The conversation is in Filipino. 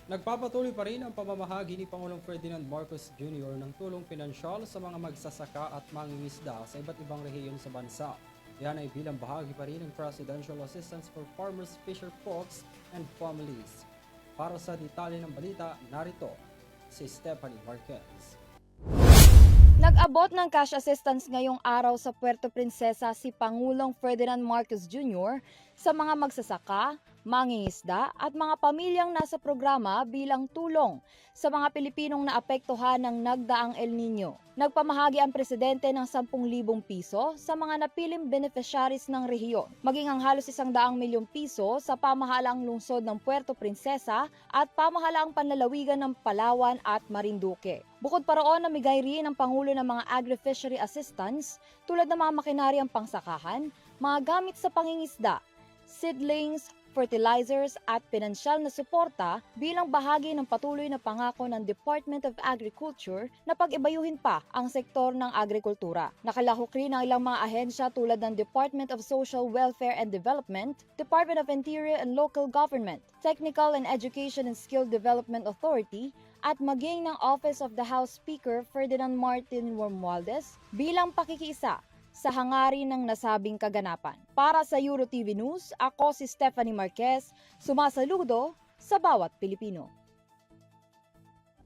Nagpapatuloy pa rin ang pamamahagi ni Pangulong Ferdinand Marcos Jr. ng tulong pinansyal sa mga magsasaka at mangingisda sa iba't ibang rehiyon sa bansa. Yan ay bilang bahagi pa rin ng Presidential Assistance for Farmers, Fisher Folks and Families. Para sa detalye ng balita, narito si Stephanie Marquez. Nag-abot ng cash assistance ngayong araw sa Puerto Princesa si Pangulong Ferdinand Marcos Jr. sa mga magsasaka, mangingisda at mga pamilyang nasa programa bilang tulong sa mga Pilipinong naapektuhan ng nagdaang El Nino. Nagpamahagi ang presidente ng 10,000 piso sa mga napiling beneficiaries ng rehiyon, maging ang halos 100 milyong piso sa pamahalaang lungsod ng Puerto Princesa at pamahalaang panlalawigan ng Palawan at Marinduque. Bukod pa roon, namigay rin ang Pangulo ng mga agri-fishery assistance tulad ng mga makinaryang pangsakahan, mga gamit sa pangingisda, seedlings, fertilizers at pinansyal na suporta bilang bahagi ng patuloy na pangako ng Department of Agriculture na pag-ibayuhin pa ang sektor ng agrikultura. Nakalahok rin ang ilang mga ahensya tulad ng Department of Social Welfare and Development, Department of Interior and Local Government, Technical and Education and Skill Development Authority, at maging ng Office of the House Speaker Ferdinand Martin Romualdez bilang pakikiisa sa hangarin ng nasabing kaganapan. Para sa EuroTV News, ako si Stephanie Marquez, sumasaludo sa bawat Pilipino.